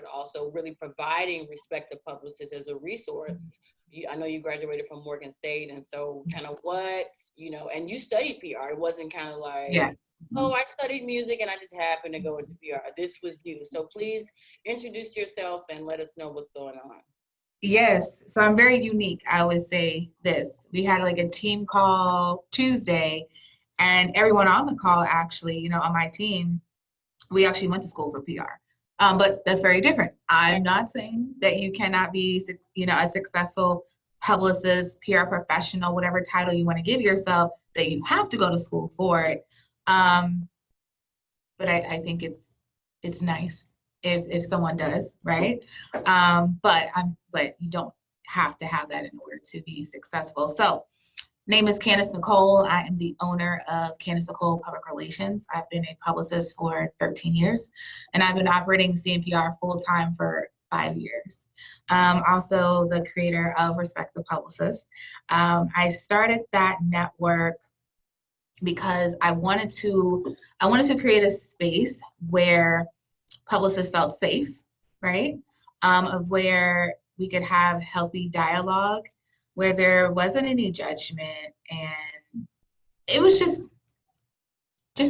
but also really providing respected publicists as a resource. I know you graduated from Morgan State, and so kind of what, and you studied PR. It wasn't kind of like, oh, I studied music and I just happened to go into PR. This was you. So please introduce yourself and let us know what's going on. Yes. So I'm very unique. I would say this. We had like a team call Tuesday, and everyone on the call actually, on my team, we actually went to school for PR. But that's very different. I'm not saying that you cannot be, a successful publicist, PR professional, whatever title you want to give yourself, that you have to go to school for it. But I think it's nice if someone does, right? But you don't have to have that in order to be successful. So, name is Candice Nicole. I am the owner of Candice Nicole Public Relations. I've been a publicist for 13 years, and I've been operating CNPR full-time for 5 years. Also the creator of Respect the Publicist. I started that network because I wanted to create a space where publicists felt safe, right? Of where we could have healthy dialogue, where there wasn't any judgment, and it was just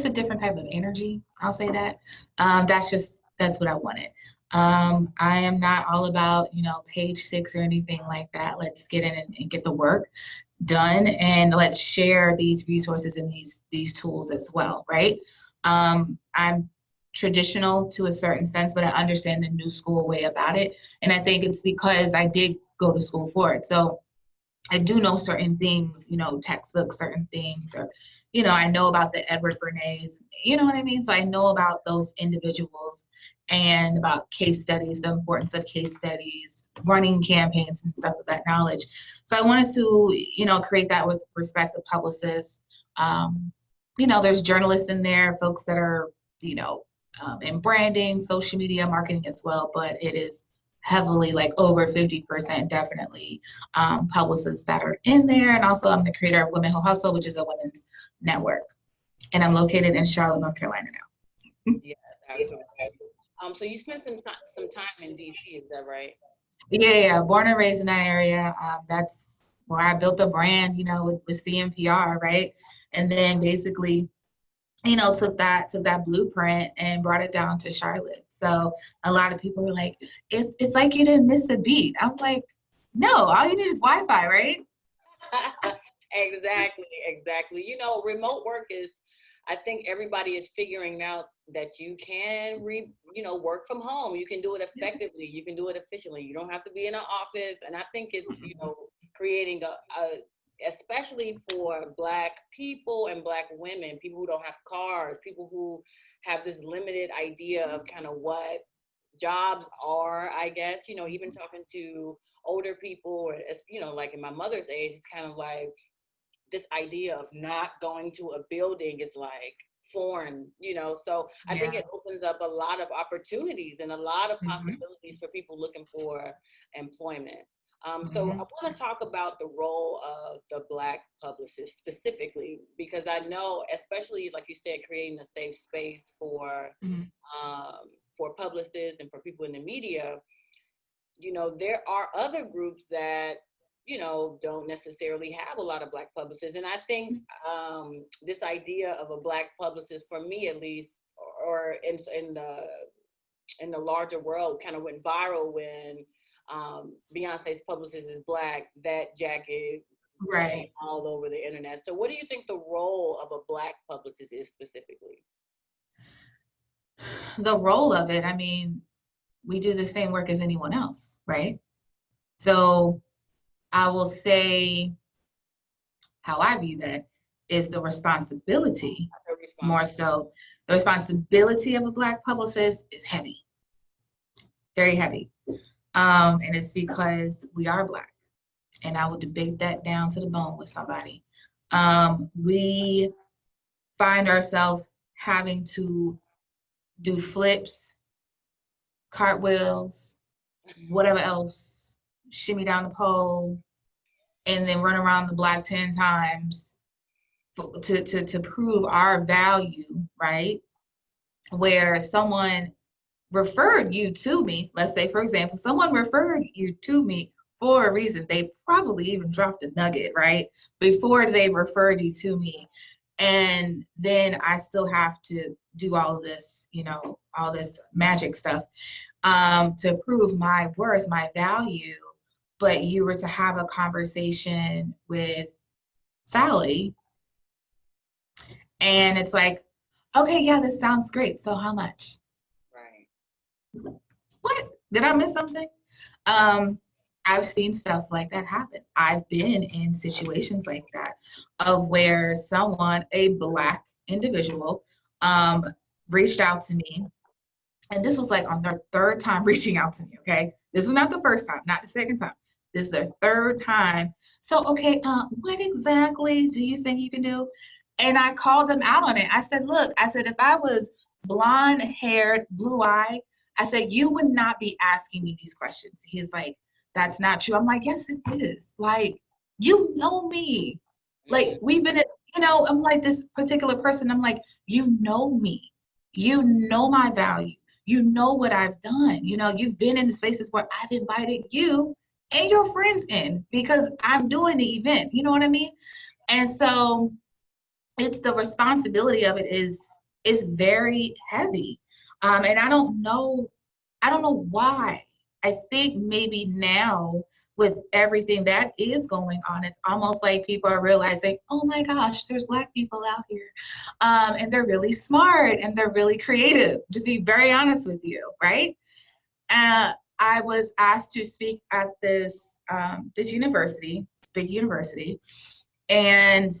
a different type of energy. I'll say that. That's what I wanted. I am not all about, page 6 or anything like that. Let's get in and get the work done, and let's share these resources and these tools as well, right? I'm traditional to a certain sense, but I understand the new school way about it. And I think it's because I did go to school for it. So I do know certain things, textbooks, certain things, or, I know about the Edward Bernays, you know what I mean? So I know about those individuals and about case studies, the importance of case studies, running campaigns and stuff with that knowledge. So I wanted to, create that with Respect the Publicist. There's journalists in there, folks that are, in branding, social media marketing as well, but it is heavily, like over 50% definitely publicists that are in there. And also I'm the creator of Women Who Hustle, which is a women's network. And I'm located in Charlotte, North Carolina now. Yeah, absolutely. So you spent some time in DC, is that right? Yeah, born and raised in that area. That's where I built the brand, with CNPR, right? And then basically, took that blueprint and brought it down to Charlotte. So a lot of people were like, it's like you didn't miss a beat. I'm like, no, all you need is Wi-Fi, right? Exactly. Remote work is, I think everybody is figuring out that you can work from home. You can do it effectively. You can do it efficiently. You don't have to be in an office. And I think it's, creating especially for Black people and Black women, people who don't have cars, people who have this limited idea of kind of what jobs are, I guess, even talking to older people, or, like in my mother's age, it's kind of like this idea of not going to a building is like foreign, so I think it opens up a lot of opportunities and a lot of possibilities for people looking for employment. So I want to talk about the role of the Black publicist specifically, because I know, especially like you said, creating a safe space for publicists and for people in the media, there are other groups that, don't necessarily have a lot of Black publicists. And I think this idea of a Black publicist, for me at least, or in the larger world, kind of went viral when Beyonce's publicist is Black. That jacket right all over the internet. So what do you think the role of a Black publicist is specifically? The role of it, I mean, we do the same work as anyone else, right? So I will say how I view that is the responsibility, more so. The responsibility of a Black publicist is heavy, very heavy. And it's because we are Black. And I will debate that down to the bone with somebody. We find ourselves having to do flips, cartwheels, whatever else, shimmy down the pole, and then run around the block 10 times to prove our value, right? Where someone referred you to me, let's say, for example, someone referred you to me for a reason. They probably even dropped a nugget, right? Before they referred you to me. And then I still have to do all of this, all this magic stuff to prove my worth, my value. But you were to have a conversation with Sally, and it's like, okay, yeah, this sounds great. So how much? Right. What? Did I miss something? I've seen stuff like that happen. I've been in situations like that of where someone, a Black individual, reached out to me. And this was like on their third time reaching out to me, okay? This is not the first time, not the second time. This is their third time. So, okay, what exactly do you think you can do? And I called them out on it. I said, look, if I was blonde-haired, blue-eyed, I said, you would not be asking me these questions. He's like, that's not true. I'm like, yes, it is. Like, you know me. Like, we've been, I'm like, this particular person, I'm like, you know me. You know my value. You know what I've done. You've been in the spaces where I've invited you and your friends in because I'm doing the event. You know what I mean? And so it's the responsibility of it is very heavy. And I don't know why. I think maybe now with everything that is going on, it's almost like people are realizing, oh my gosh, there's Black people out here. And they're really smart and they're really creative. Just be very honest with you, right? I was asked to speak at this university, big university. And,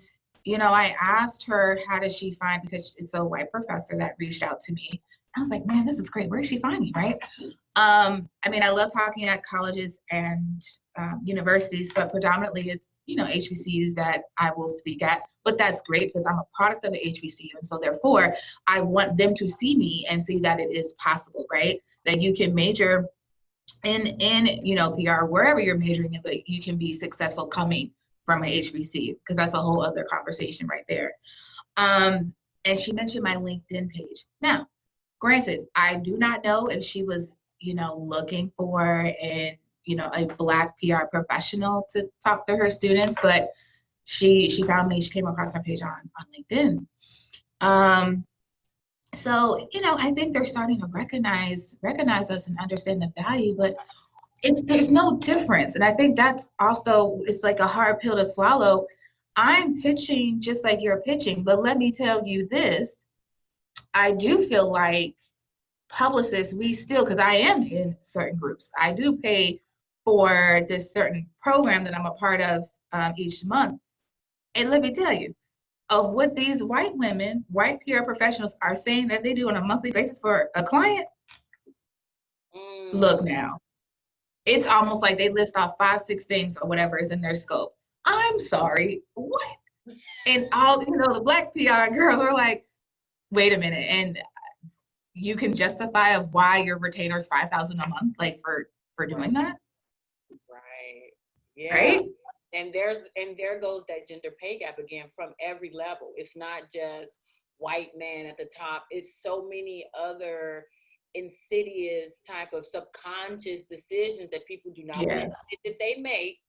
I asked her, how does she find, because it's a white professor that reached out to me. I was like, man, this is great. Where does she find me, right? I love talking at colleges and universities, but predominantly it's, HBCUs that I will speak at. But that's great because I'm a product of an HBCU. And so therefore, I want them to see me and see that it is possible, right? That you can major in PR, wherever you're majoring in, but you can be successful coming from an HBCU, because that's a whole other conversation right there. And she mentioned my LinkedIn page. Now, granted, I do not know if she was, looking for a Black PR professional to talk to her students, but she found me. She came across my page on LinkedIn. So, I think they're starting to recognize us and understand the value, but there's no difference. And I think that's also, it's like a hard pill to swallow. I'm pitching just like you're pitching, but let me tell you this, I do feel like publicists, we still, because I am in certain groups, I do pay for this certain program that I'm a part of each month. And let me tell you, of what these white women, white PR professionals are saying that they do on a monthly basis for a client, look now. It's almost like they list off 5-6 things or whatever is in their scope. I'm sorry, what? And all, the Black PR girls are like, wait a minute, and you can justify of why your retainer is $5,000 a month, like for doing that? Right. Yeah. Right? And there goes that gender pay gap again from every level. It's not just white man at the top. It's so many other insidious type of subconscious decisions that people do not want to admit that they make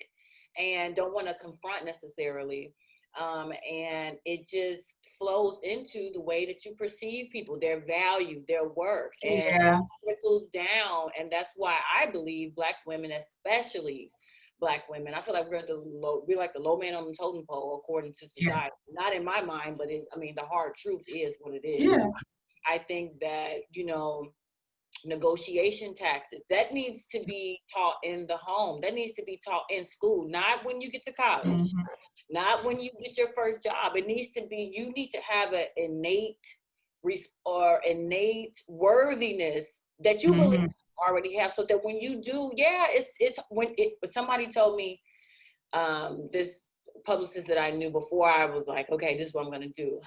and don't want to confront necessarily. And it just flows into the way that you perceive people, their value, their work, and it trickles down. And that's why I believe Black women, especially Black women, I feel like we're like the low man on the totem pole according to society. Not in my mind, but the hard truth is what it is. Yeah. I think that, negotiation tactics, that needs to be taught in the home. That needs to be taught in school, not when you get to college, not when you get your first job. It needs to be, you need to have an innate worthiness that you believe you already have, so that when you do, somebody told me, this publicist that I knew before I was like, okay, this is what I'm going to do.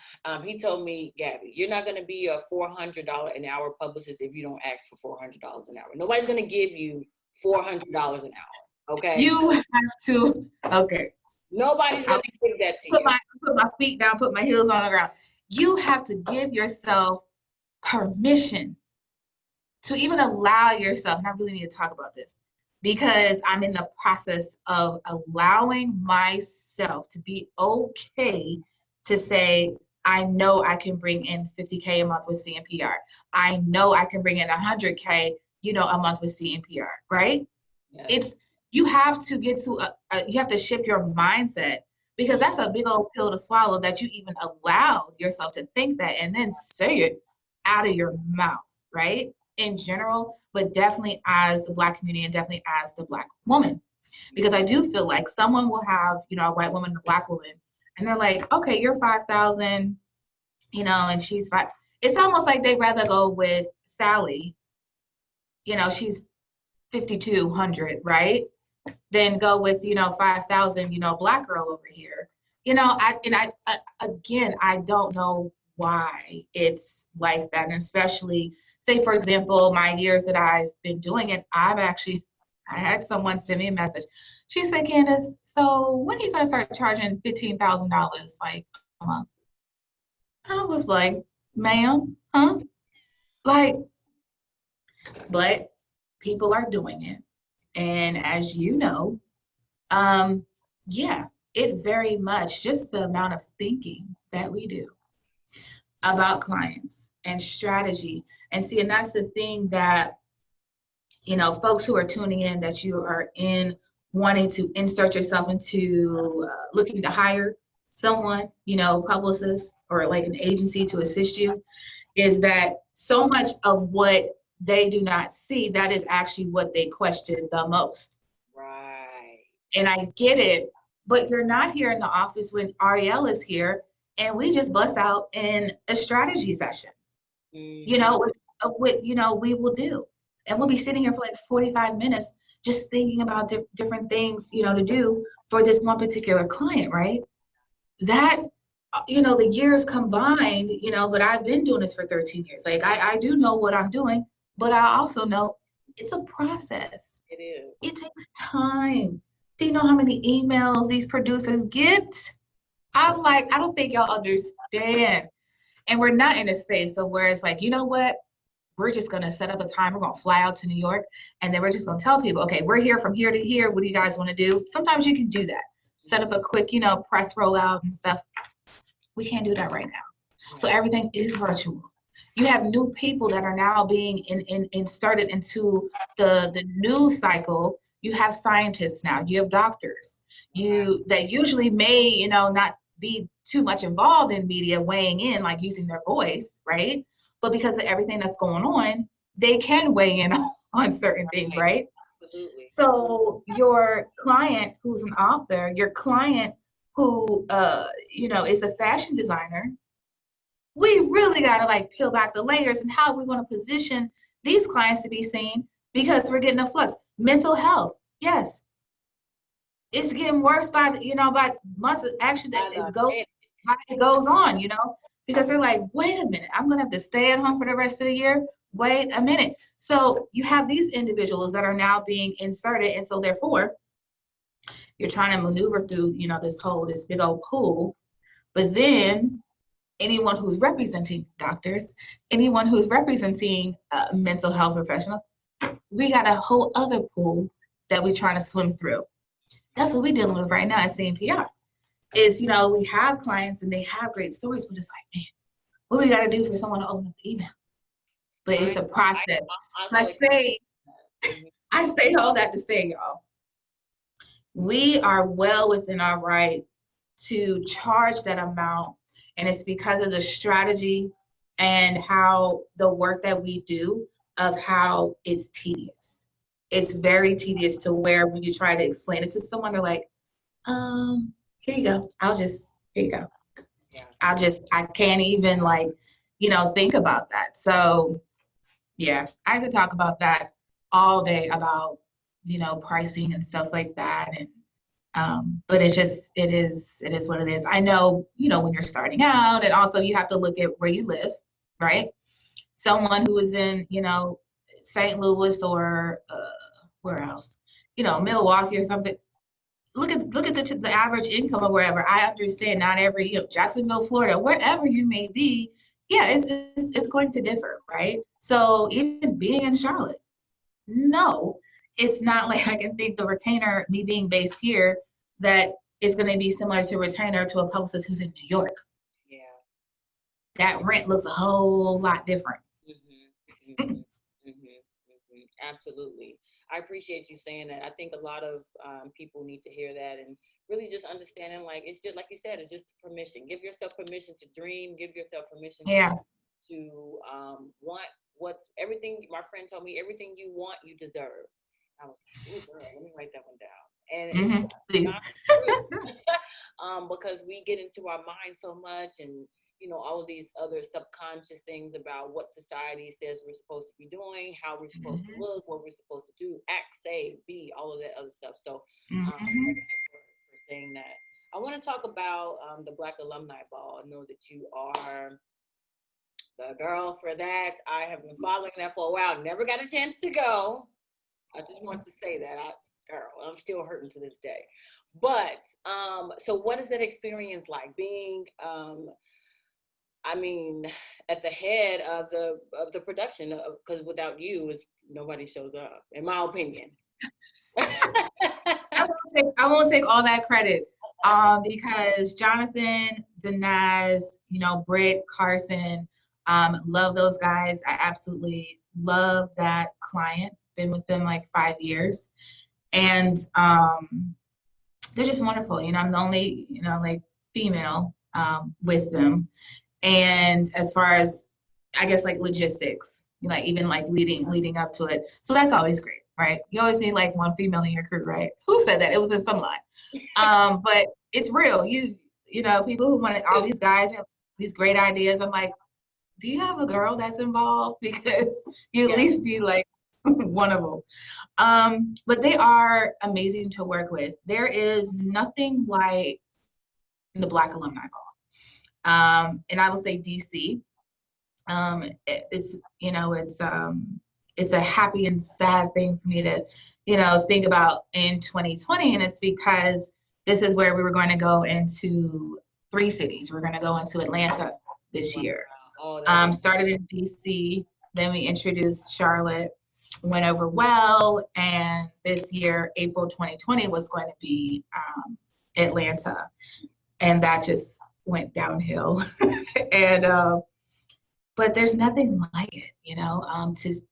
He told me, Gabby, you're not going to be a $400 an hour publicist if you don't ask for $400 an hour. Nobody's going to give you $400 an hour. Okay. You have to. Okay. Nobody's going to give that to you. Put my feet down, put my heels on the ground. You have to give yourself permission to even allow yourself, and I really need to talk about this because I'm in the process of allowing myself to be okay to say, I know I can bring in $50K a month with CNPR. I know I can bring in $100K, a month with CNPR, right? Yes. You have to get to you have to shift your mindset, because that's a big old pill to swallow, that you even allowed yourself to think that and then say it out of your mouth, right? In general, but definitely as the Black community and definitely as the Black woman. Because I do feel like someone will have, a white woman and a Black woman, and they're like, okay, you're 5,000, and she's 5. It's almost like they'd rather go with Sally, she's 5,200, right? Then go with, 5,000, Black girl over here. I don't know why it's like that. And especially, say, for example, my years that I've been doing it, I had someone send me a message. She said, Candice, so when are you going to start charging $15,000 like a month? I was like, ma'am, huh? Like, but people are doing it. And as you know, it very much, just the amount of thinking that we do about clients and strategy. And see, and that's the thing that, folks who are tuning in, that you are wanting to insert yourself into looking to hire someone, publicist or like an agency to assist you, is that so much of what they do not see, that is actually what they question the most. Right. And I get it, but you're not here in the office when Ariel is here and we just bust out in a strategy session. What we will do. And we'll be sitting here for like 45 minutes just thinking about different things, to do for this one particular client, right? That, the years combined, but I've been doing this for 13 years. Like, I do know what I'm doing, but I also know it's a process. It is. It takes time. Do you know how many emails these producers get? I'm like, I don't think y'all understand. And we're not in a space of where it's like, you know what? We're just going to set up a time. We're going to fly out to New York. And then we're just going to tell people, okay, we're here from here to here. What do you guys want to do? Sometimes you can do that. Set up a quick, press rollout and stuff. We can't do that right now. So everything is virtual. You have new people that are now being inserted into the news cycle. You have scientists now. You have doctors. That usually may, not be too much involved in media, weighing in, like using their voice, right? But because of everything that's going on, they can weigh in on certain things, right? Absolutely. So your client who's an author, your client who, is a fashion designer, we really got to like peel back the layers and how we want to position these clients to be seen, because we're getting a flux. Mental health, yes. It's getting worse by months. Actually, it goes on, because they're like, wait a minute, I'm going to have to stay at home for the rest of the year. Wait a minute. So you have these individuals that are now being inserted. And so therefore, you're trying to maneuver through, this big old pool. But then anyone who's representing doctors, anyone who's representing mental health professionals, we got a whole other pool that we're trying to swim through. That's what we're dealing with right now at CNPR. Is, we have clients and they have great stories, but it's like, man, what we got to do for someone to open up the email? But it's a process. I say all that to say, y'all, we are well within our right to charge that amount. And it's because of the strategy and how the work that we do, of how it's tedious. It's very tedious to where when you try to explain it to someone, they're like, here you go. Here you go. Yeah. I can't even think about that. So yeah, I could talk about that all day about, pricing and stuff like that. And, but it is what it is. I know, when you're starting out, and also you have to look at where you live, right? Someone who is in, St. Louis or where else, Milwaukee or something. Look at the average income of wherever. I understand not every, Jacksonville, Florida, wherever you may be, yeah, it's going to differ, right? So even being in Charlotte, no, it's not like I can think the retainer, me being based here, that is going to be similar to a retainer to a publicist who's in New York. Yeah. That rent looks a whole lot different. Absolutely. I appreciate you saying that. I think a lot of people need to hear that, and really just understanding, like, it's just like you said, it's just permission. Give yourself permission to dream. Give yourself permission to want what's everything. My friend told me, everything you want, you deserve. I was like, oh girl, let me write that one down. And it's not true. Because we get into our mind so much, and all of these other subconscious things about what society says we're supposed to be doing, how we're supposed to look, what we're supposed to do, act, say, be, all of that other stuff. So thank you for saying that. I want to talk about the Black Alumni Ball. I know that you are the girl for that. I have been following that for a while. Never got a chance to go. I just want to say that. Girl, I'm still hurting to this day. But, so what is that experience like, being at the head of the production? Because without you, nobody shows up, in my opinion. I won't take all that credit, because Jonathan, Denaz, Britt, Carson, love those guys. I absolutely love that client. Been with them like 5 years, and they're just wonderful. I'm the only female with them. And as far as, I guess, like logistics, even like leading up to it. So that's always great, right? You always need like one female in your crew, right? Who said that? It was in some line. But it's real. People who want all these guys have these great ideas. I'm like, do you have a girl that's involved? Because you at least need like one of them. But they are amazing to work with. There is nothing like the Black Alumni Ball. And I will say DC. It's a happy and sad thing for me to, think about in 2020. And it's because this is where we were going to go into 3 cities. We're going to go into Atlanta this year. Started in DC, then we introduced Charlotte, went over well. And this year, April 2020, was going to be Atlanta. And that just went downhill. And but there's nothing like it,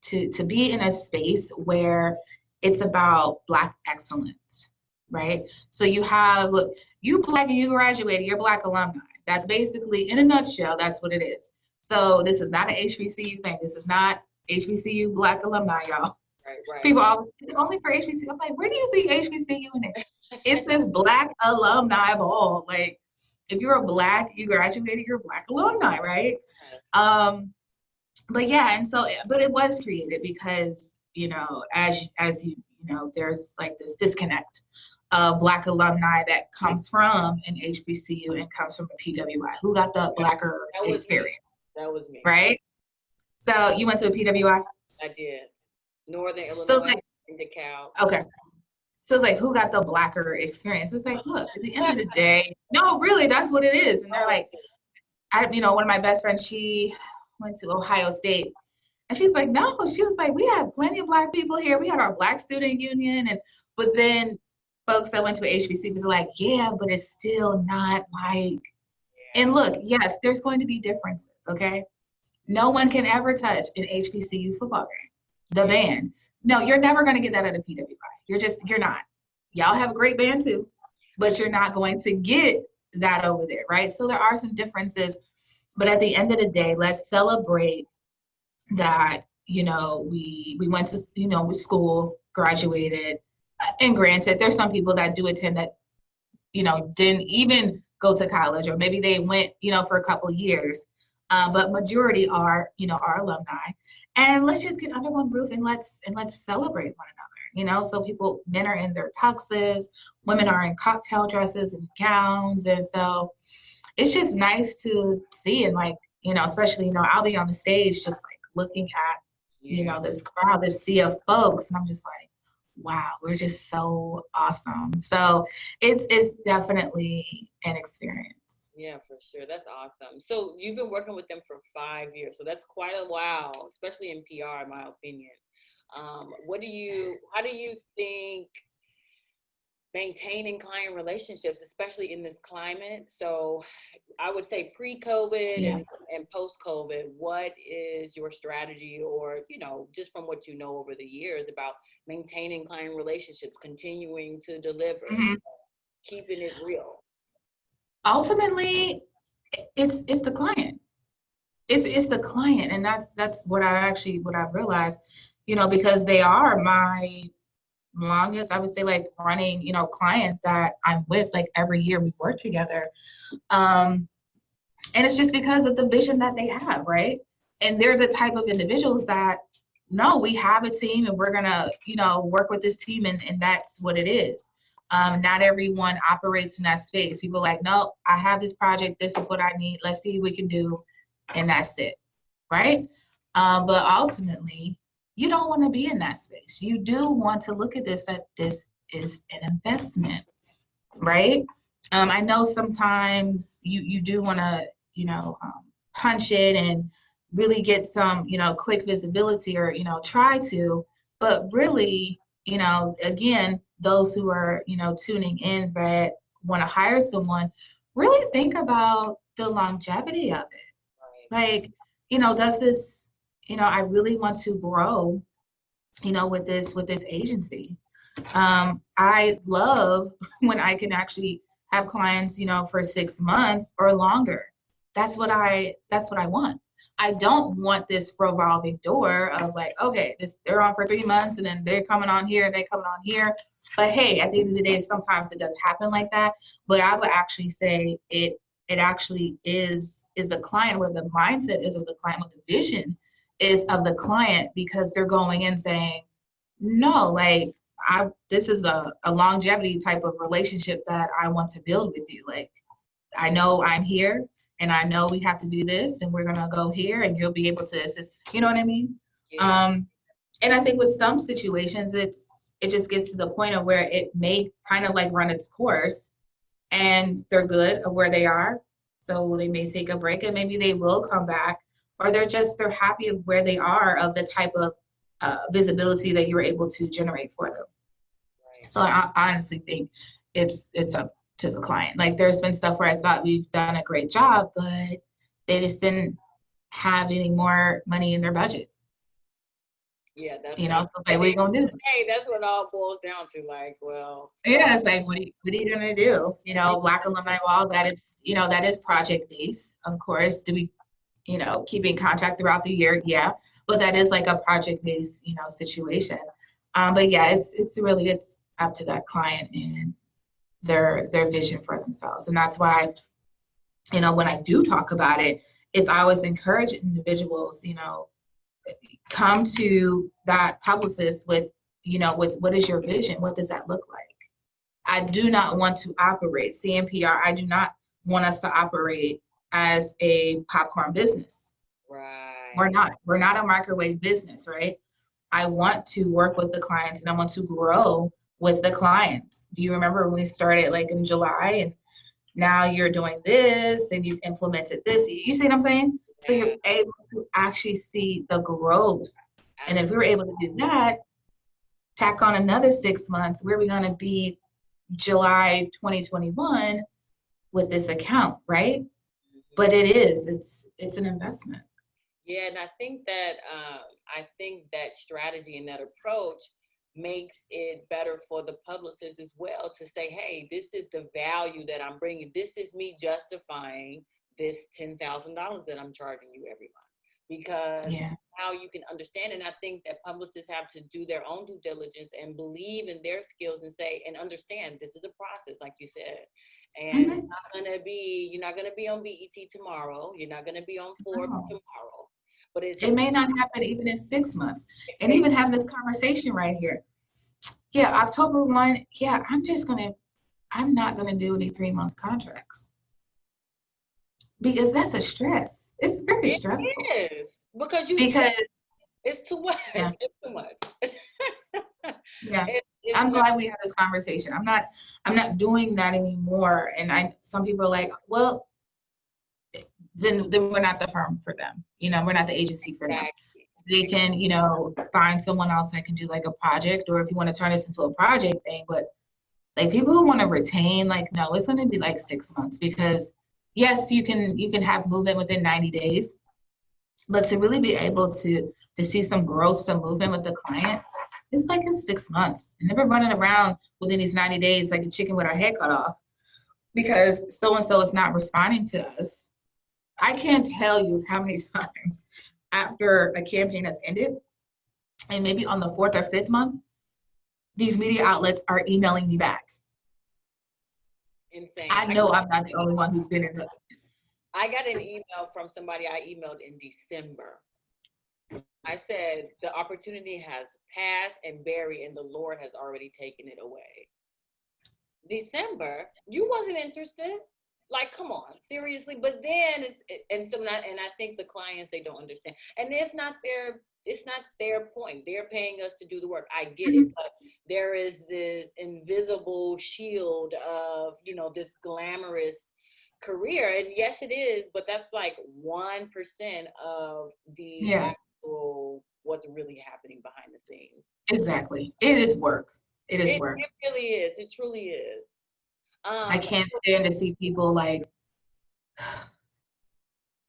to be in a space where it's about Black excellence, right? So you have, look, you Black and you graduated, you're Black alumni. That's basically, in a nutshell, that's what it is. So this is not an HBCU thing. This is not HBCU Black alumni, y'all. Right. People always, only for HBCU. I'm like, where do you see HBCU in it? It says Black Alumni Ball. Like, if you're a Black, you graduated, you're a Black alumni, right? But yeah, and so, but it was created because, as you know, there's like this disconnect of Black alumni that comes from an HBCU and comes from a PWI. Who got the Blacker experience? That was me. Right? So you went to a PWI? I did. Northern Illinois, so it's like, in DeKalb. Okay. So it's like, who got the Blacker experience? It's like, look, at the end of the day, no, really, that's what it is. And they're like, one of my best friends, she went to Ohio State. And she's like, no, she was like, we had plenty of Black people here. We had our Black Student Union. But then folks that went to HBCU was like, yeah, but it's still not like, and look, yes, there's going to be differences, okay? No one can ever touch an HBCU football game, the band. No, you're never going to get that at a PWI. You're not. Y'all have a great band too, but you're not going to get that over there, right? So there are some differences, but at the end of the day, let's celebrate that, we went to, with school, graduated, and granted, there's some people that do attend that, didn't even go to college, or maybe they went, for a couple of years, but majority are, are alumni. And let's just get under one roof and let's celebrate one another, so men are in their tuxes, women are in cocktail dresses and gowns. And so it's just nice to see. And like, especially, I'll be on the stage just like looking at, this crowd, this sea of folks. And I'm just like, wow, we're just so awesome. So it's definitely an experience. Yeah, for sure. That's awesome. So you've been working with them for 5 years. So that's quite a while, especially in PR, in my opinion. How do you think maintaining client relationships, especially in this climate? So I would say pre-COVID Yeah. and post-COVID, what is your strategy, or, just from what you know over the years about maintaining client relationships, continuing to deliver, Mhm. keeping it real? Ultimately, it's the client. It's the client, and that's what I've realized, because they are my longest, I would say, like, running, client that I'm with, like, every year we work together. And it's just because of the vision that they have, right? And they're the type of individuals that, no, we have a team and we're gonna, work with this team, and that's what it is. Not everyone operates in that space. People are like, no, I have this project, this is what I need, let's see what we can do, and that's it, right? But ultimately, you don't want to be in that space. You do want to look at this, that this is an investment, right? I know sometimes you do want to, punch it and really get some, quick visibility, or, try to, but really, again, those who are, tuning in that want to hire someone, really think about the longevity of it. Like, does this, I really want to grow, with this agency. I love when I can actually have clients, for 6 months or longer. That's what I want. I don't want this revolving door of, like, okay, they're on for 3 months and then they're coming on here and they're coming on here. But hey, at the end of the day, sometimes it does happen like that. But I would actually say it actually is the client, where the mindset is of the client, what the vision is of the client, because they're going in saying, no, like, this is a longevity type of relationship that I want to build with you. Like, I know I'm here and I know we have to do this and we're gonna go here and you'll be able to assist. You know what I mean? Yeah. And I think with some situations, it just gets to the point of where it may kind of like run its course and they're good of where they are. So they may take a break and maybe they will come back, or they're happy of where they are, of the type of visibility that you were able to generate for them. Right. So I honestly think it's up to the client. Like, there's been stuff where I thought we've done a great job, but they just didn't have any more money in their budget. Yeah, that's so it's like, what are you gonna do? Hey, that's what it all boils down to. Like, well, yeah, it's like, what are you gonna do? Black Alumni Wall, that is project based, of course. Do we, keep in contact throughout the year? Yeah, but that is like a project based, situation. But yeah, it's really up to that client and their vision for themselves, and that's why, when I do talk about it, it's always encouraging individuals, come to that publicist with what is your vision? What does that look like? I do not want to operate CNPR. I do not want us to operate as a popcorn business. Right. We're not a microwave business, right? I want to work with the clients and I want to grow with the clients. Do you remember when we started, like, in July, and now you're doing this and you've implemented this? You see what I'm saying? Yeah. So you're able to actually see the growth. And if we were able to do that, tack on another 6 months, where are we going to be July 2021 with this account, right? Mm-hmm. But it's an investment. Yeah, and I think that strategy and that approach makes it better for the publicist as well, to say, hey, this is the value that I'm bringing. This is me justifying this $10,000 that I'm charging you every month. Because now you can understand, and I think that publicists have to do their own due diligence and believe in their skills and say, and understand this is a process, like you said. And it's not gonna be, you're not gonna be on BET tomorrow. You're not gonna be on Forbes tomorrow. But it may not happen even in 6 months. And even having this conversation right here. Yeah, October 1, yeah, I'm not gonna do any 3-month contracts. Because that's a stress. It's very stressful. It is. Because it's too much. Yeah. It's too much. Yeah. I'm glad we had this conversation. I'm not doing that anymore. And some people are like, well, then we're not the firm for them. You know, we're not the agency for them. Exactly. They can, you know, find someone else that can do like a project, or if you want to turn this into a project thing. But like people who want to retain, like, no, it's going to be like 6 months, because yes, you can have movement within 90 days, but to really be able to see some growth, some movement with the client, it's like in 6 months. And never running around within these 90 days like a chicken with our head cut off because so-and-so is not responding to us. I can't tell you how many times after a campaign has ended, and maybe on the 4th or 5th month, these media outlets are emailing me back. Insane. I know I'm not the only one who's been in the. I got an email from somebody I emailed in December. I said, the opportunity has passed and buried, and the Lord has already taken it away. December, you wasn't interested? Like, come on, seriously. But then, and I think the clients, they don't understand, and it's not their point. They're paying us to do the work. I get it, but there is this invisible shield of, you know, this glamorous career, and yes, it is, but that's like 1% of the actual what's really happening behind the scenes. Exactly, it is work. It is work. It really is. It truly is. I can't stand to see people like.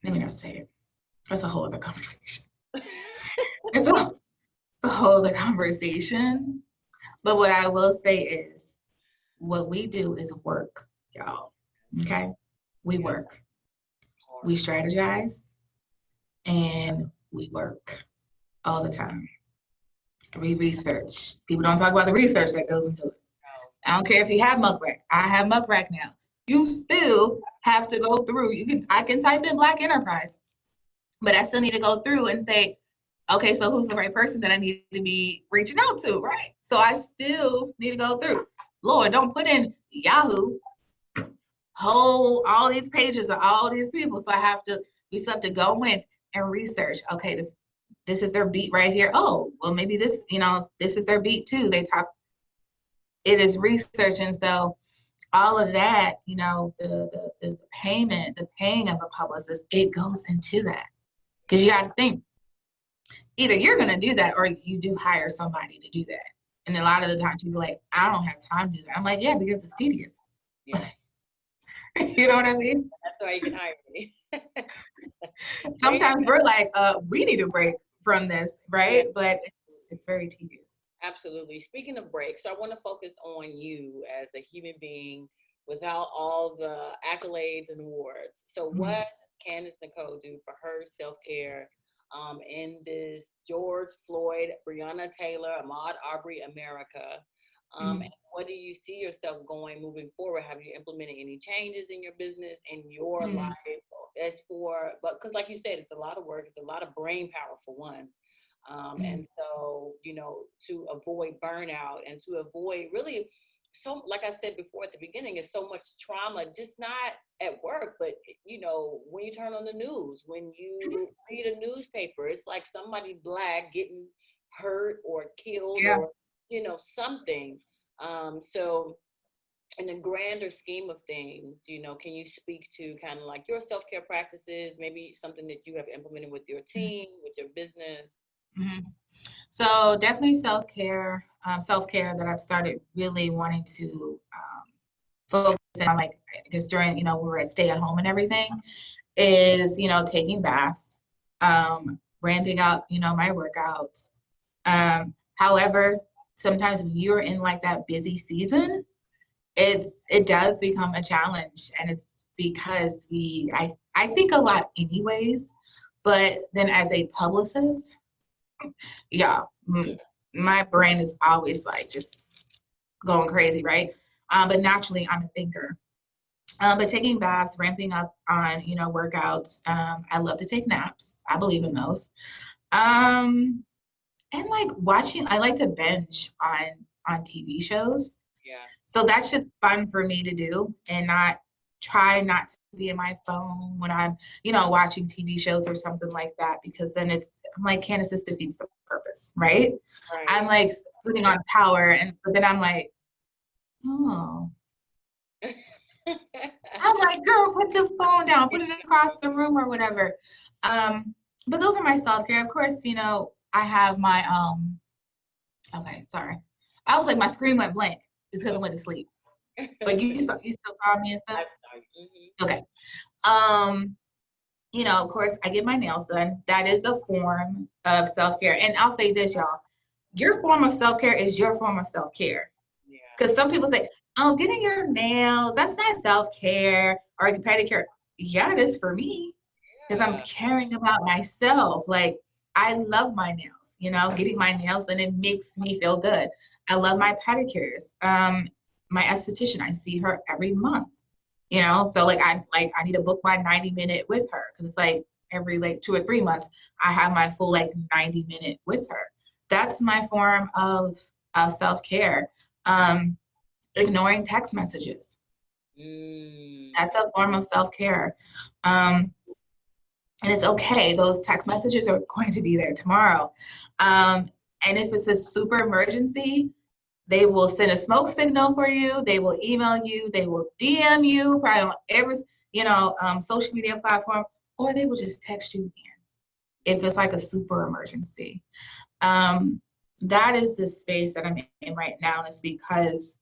Let me not say it. That's a whole other conversation. It's a whole other conversation. But what I will say is, what we do is work, y'all. Okay? We work. We strategize, and we work all the time. We research. People don't talk about the research that goes into it. I don't care if you have Muck Rack. I have Muck Rack now. You still have to go through. I can type in Black Enterprise, but I still need to go through and say, okay, so who's the right person that I need to be reaching out to, right? So I still need to go through. Lord, don't put in Yahoo, all these pages of all these people. So we still have to go in and research. Okay, this is their beat right here. Oh, well, maybe this is their beat too. It is research. And so all of that, the paying of a publicist, it goes into that. Because you got to think, either you're going to do that or you do hire somebody to do that. And a lot of the times people are like, I don't have time to do that. I'm like, yeah, because it's tedious. Yeah. You know what I mean? That's why you can hire me. Sometimes we're like, we need a break from this, right? Yeah. But it's very tedious. Absolutely. Speaking of breaks, so I want to focus on you as a human being without all the accolades and awards. So what does Candice Nicole do for her self-care in this George Floyd, Breonna Taylor, Ahmaud Arbery America? And what do you see yourself moving forward? Have you implemented any changes in your business, in your life? Because like you said, it's a lot of work. It's a lot of brain power for one. And so, to avoid burnout and to avoid really, so like I said before at the beginning, is so much trauma, just not at work, but when you turn on the news, when you read a newspaper, it's like somebody Black getting hurt or killed or something. So in the grander scheme of things, can you speak to kind of like your self-care practices, maybe something that you have implemented with your team, with your business? So definitely self-care that I've started really wanting to focus on, like, I guess during, we were at stay at home and everything, is, taking baths, ramping up, my workouts. However, sometimes when you're in like that busy season, it does become a challenge, and it's because I think a lot anyways, but then as a publicist, yeah, my brain is always like just going crazy, right? But naturally, I'm a thinker. But taking baths, ramping up on, workouts. I love to take naps. I believe in those. And like watching, I like to binge on TV shows. Yeah. So that's just fun for me to do, and try not to be in my phone when I'm, watching TV shows or something like that, because then I'm like, Candice, this defeats the purpose, right? I'm like putting on power, but then I'm like, oh, I'm like, girl, put the phone down, put it across the room or whatever. But those are my self-care. Of course, you know, I have my, okay, sorry. I was like, my screen went blank. It's because I went to sleep. But you still saw me and stuff? Okay. You know, of course, I get my nails done. That is a form of self-care. And I'll say this, y'all. Your form of self-care is your form of self-care. Because some people say, oh, getting your nails, that's not self-care or pedicure. Yeah, it is for me. Because I'm caring about myself. Like, I love my nails, you know, getting my nails, and it makes me feel good. I love my pedicures. My esthetician, I see her every month, you know, so I need to book my 90-minute with her, because it's like every 2 or 3 months I have my full 90-minute with her. That's my form of self-care. Ignoring text messages, that's a form of self-care. And it's okay, those text messages are going to be there tomorrow. And if it's a super emergency, they will send a smoke signal for you. They will email you. They will DM you probably on every, social media platform, or they will just text you again if it's like a super emergency. That is the space that I'm in right now. And it's because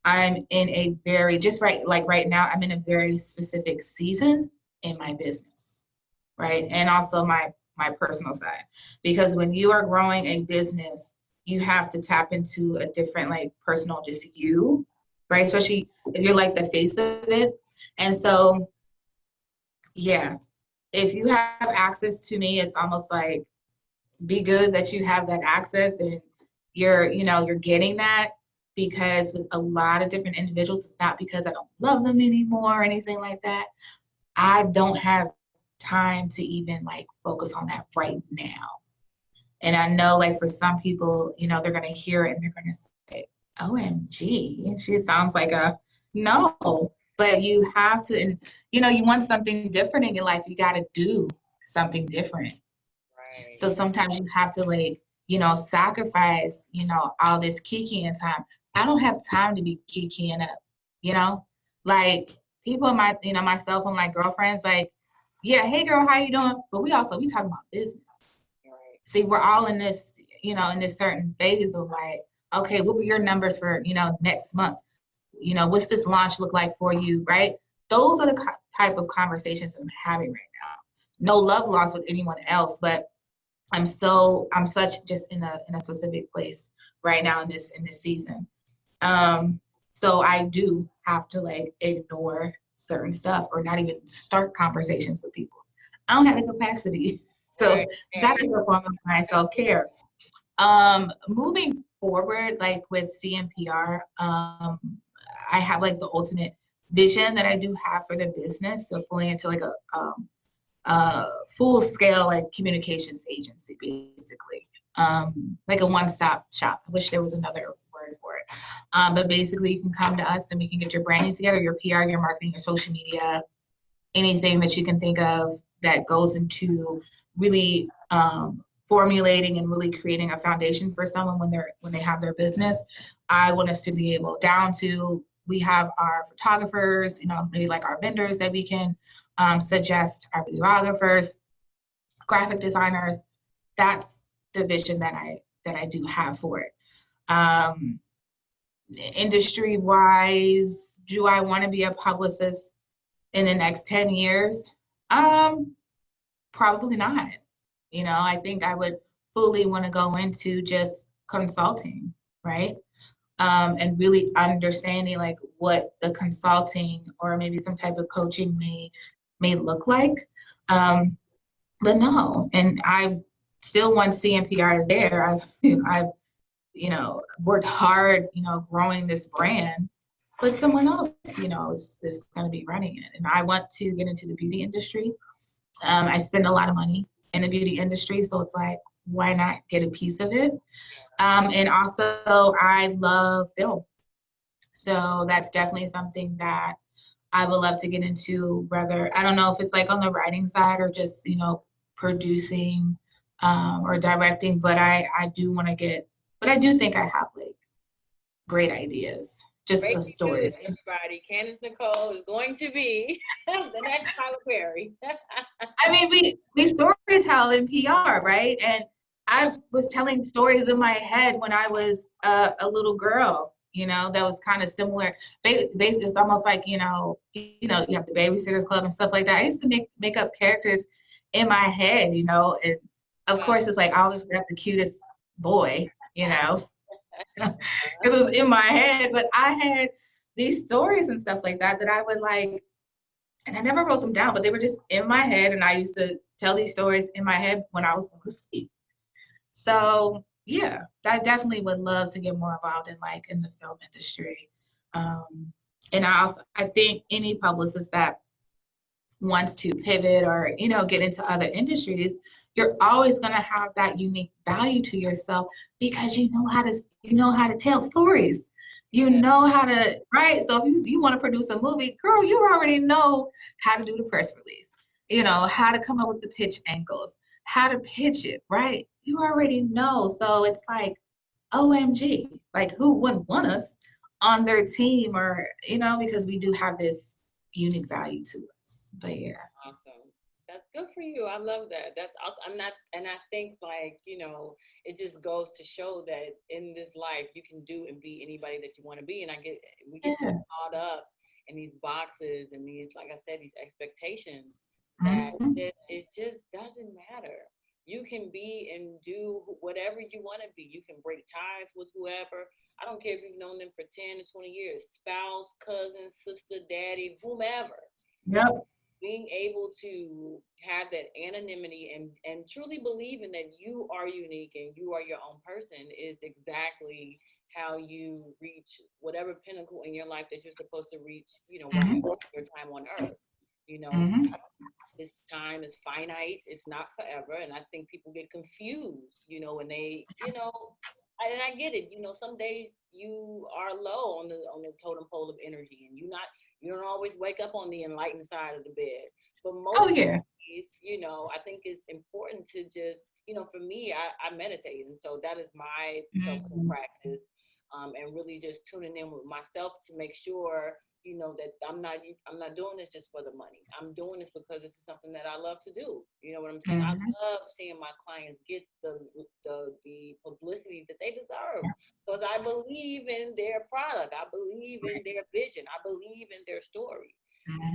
I'm in a very, right now, I'm in a very specific season in my business, right? And also my personal side. Because when you are growing a business, you have to tap into a different personal, just you, right? Especially if you're the face of it. And so, yeah, if you have access to me, it's almost like, be good that you have that access and you're getting that, because with a lot of different individuals, it's not because I don't love them anymore or anything like that. I don't have time to even focus on that right now. And I know for some people, they're going to hear it and they're going to say, OMG, she sounds like no, but you have to, and you want something different in your life, you got to do something different. Right. So sometimes you have to sacrifice, all this kikiing time. I don't have time to be kikiing up, people, myself and my girlfriends, yeah, hey girl, how you doing? But we talking about business. Right. See, we're all in this, in this certain phase of okay, what were your numbers for, next month? What's this launch look like for you, right? Those are the type of conversations I'm having right now. No love lost with anyone else, but I'm such just in a specific place right now in this season. So I do have to ignore certain stuff or not even start conversations with people. I don't have the capacity. So that is a form of my self-care. Moving forward, with CNPR, I have the ultimate vision that I do have for the business. So fully into a full scale communications agency, basically. A one-stop shop. I wish there was another word for it. But basically you can come to us and we can get your branding together, your PR, your marketing, your social media, anything that you can think of that goes into really formulating and really creating a foundation for someone when they have their business. I want us to be able we have our photographers, maybe our vendors that we can suggest, our videographers, graphic designers. That's the vision that I do have for it. Industry wise, do I want to be a publicist in the next 10 years? Probably not. I think I would fully want to go into just consulting, right? And really understanding what the consulting or maybe some type of coaching may look like. But no, and I still want CNPR there. I've worked hard, growing this brand, but someone else, is going to be running it. And I want to get into the beauty industry. I spend a lot of money in the beauty industry, so it's why not get a piece of it? And also, I love film. So that's definitely something that I would love to get into, whether, I don't know if it's on the writing side or just, producing or directing, but I do want to but I do think I have great ideas just a Breaking story. news, everybody. Candice Nicole is going to be the next Tyler Perry. I mean, we storytell in PR, right? And I was telling stories in my head when I was a little girl, you know, that was kind of similar. Basically, it's almost like, you have the Babysitters Club and stuff like that. I used to make up characters in my head, you know, and of course, it's like I always got the cutest boy, you know. It was in my head, but I had these stories and stuff like that I would like, and I never wrote them down, but they were just in my head, and I used to tell these stories in my head when I was going to sleep. So yeah, I definitely would love to get more involved in the film industry. And I think any publicist that wants to pivot or, get into other industries, you're always going to have that unique value to yourself because you know how to tell stories. You know how to, right? So if you want to produce a movie, girl, you already know how to do the press release, how to come up with the pitch angles, how to pitch it, right? You already know. So it's like, OMG, like who wouldn't want us on their team or, because we do have this unique value to us. But yeah. Awesome. That's good for you. I love that. And I think it just goes to show that in this life you can do and be anybody that you want to be. And we get so caught up in these boxes and these, like I said, these expectations that it just doesn't matter. You can be and do whatever you want to be. You can break ties with whoever. I don't care if you've known them for 10 to 20 years, spouse, cousin, sister, daddy, whomever. Yep. Being able to have that anonymity and truly believing that you are unique and you are your own person is exactly how you reach whatever pinnacle in your life that you're supposed to reach, while your time on earth. This time is finite, it's not forever. And I think people get confused, when they, and I get it, some days you are low on the totem pole of energy and you don't always wake up on the enlightened side of the bed. But most days, I think it's important to just, for me, I meditate. And so that is my self-care practice. And really just tuning in with myself to make sure, that I'm not doing this just for the money. I'm doing this because this is something that I love to do. You know what I'm saying? I love seeing my clients get the publicity that they deserve because I believe in their product. I believe in their vision. I believe in their story.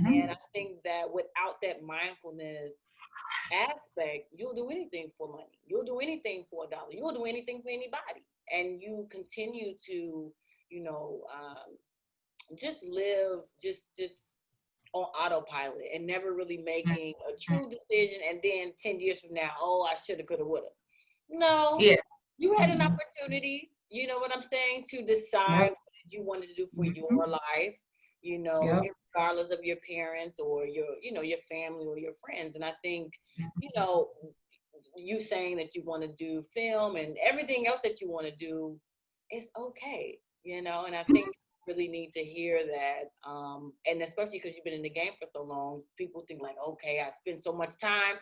And I think that without that mindfulness aspect, you'll do anything for money. You'll do anything for $1. You'll do anything for anybody. And you continue to, just live just on autopilot and never really making a true decision. And then 10 years from now, I shoulda, coulda, woulda. No, you had an opportunity, you know what I'm saying, to decide what you wanted to do for your life, regardless of your parents or your family or your friends. And I think, you saying that you want to do film and everything else that you want to do, it's okay, and I think really need to hear that, and especially because you've been in the game for so long, people think like, okay, I spend so much time,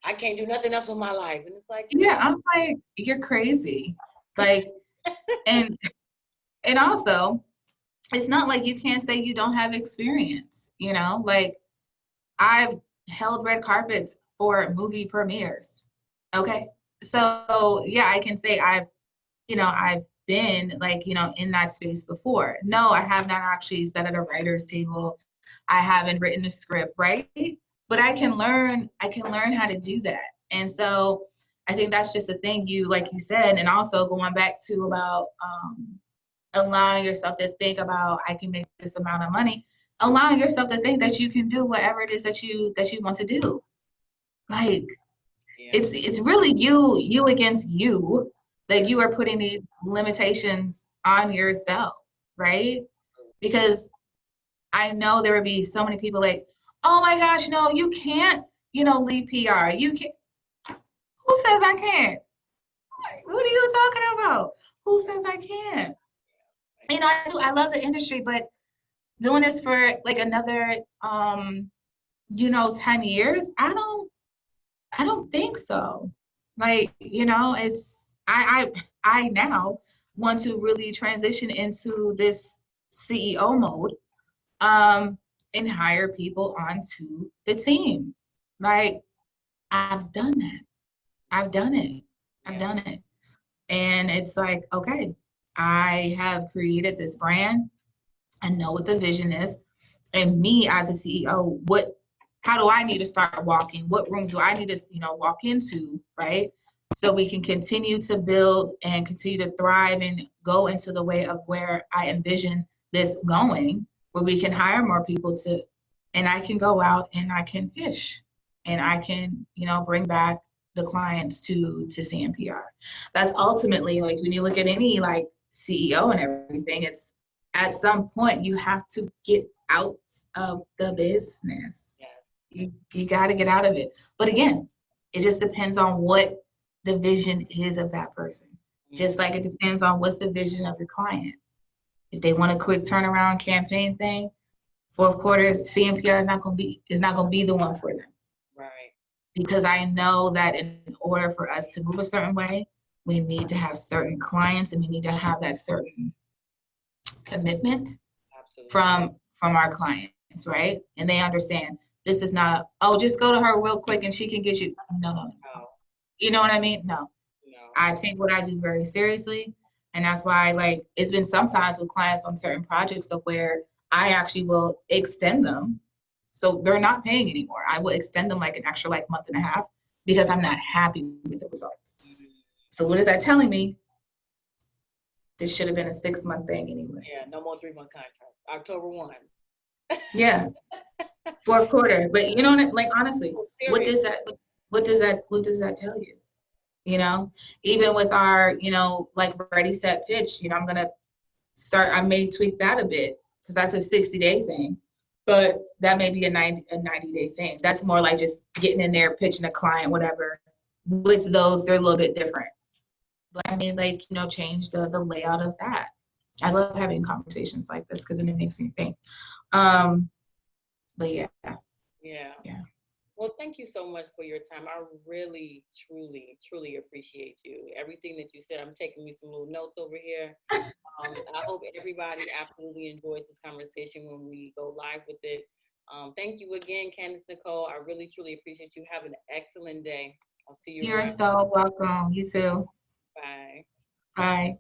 I can't do nothing else with my life. And it's like, I'm like, you're crazy, like and also it's not like you can't say you don't have experience, like I've held red carpets for movie premieres. Okay, so I can say I've been like, in that space before. No, I have not actually sat at a writer's table. I haven't written a script, right? But I can learn how to do that. And so I think that's just a thing like you said, and also going back to about allowing yourself to think about, I can make this amount of money, allowing yourself to think that you can do whatever it is that you want to do. Like it's really you against you. Like you are putting these limitations on yourself, right? Because I know there would be so many people like, oh my gosh, no, you can't, leave PR. You can't. Who says I can't? What are you talking about? Who says I can't? I love the industry, but doing this for like another, 10 years, I don't think so. Like, it's, I now want to really transition into this CEO mode, and hire people onto the team. Like, I've done that. I've done it. I've done it. And it's like, okay, I have created this brand. I know what the vision is. And me as a CEO, how do I need to start walking? What rooms do I need to, walk into, right? So we can continue to build and continue to thrive and go into the way of where I envision this going, where we can hire more people and I can go out and I can fish and I can, bring back the clients to CNPR. That's ultimately, like, when you look at any like CEO and everything, it's at some point you have to get out of the business. Yes. You got to get out of it. But again, it just depends on what the vision is of that person. Just like it depends on what's the vision of your client. If they want a quick turnaround campaign thing, fourth quarter, CNPR is not going to be the one for them. Right. Because I know that in order for us to move a certain way, we need to have certain clients and we need to have that certain commitment. Absolutely. From our clients, right? And they understand this is not just go to her real quick and she can get you. No. You know what I mean? No. I take what I do very seriously. And that's why, like, it's been sometimes with clients on certain projects of where I actually will extend them. So they're not paying anymore. I will extend them like an extra month and a half because I'm not happy with the results. So what is that telling me? This should have been a 6-month thing anyway. Yeah, no more 3-month contract. October 1. Yeah. Fourth quarter. But you know what, like, honestly, what does that tell you? Even with our, like, ready, set, pitch, I may tweak that a bit because that's a 60-day thing, but that may be a 90-day thing. That's more like just getting in there, pitching a client, whatever. With those, they're a little bit different. But I mean, like, change the layout of that. I love having conversations like this because then it makes me think. But yeah. Well, thank you so much for your time. I really, truly, truly appreciate you. Everything that you said, I'm taking me some little notes over here. I hope everybody absolutely enjoys this conversation when we go live with it. Thank you again, Candice Nicole. I really, truly appreciate you. Have an excellent day. I'll see you around. You're so welcome. You too. Bye. Bye.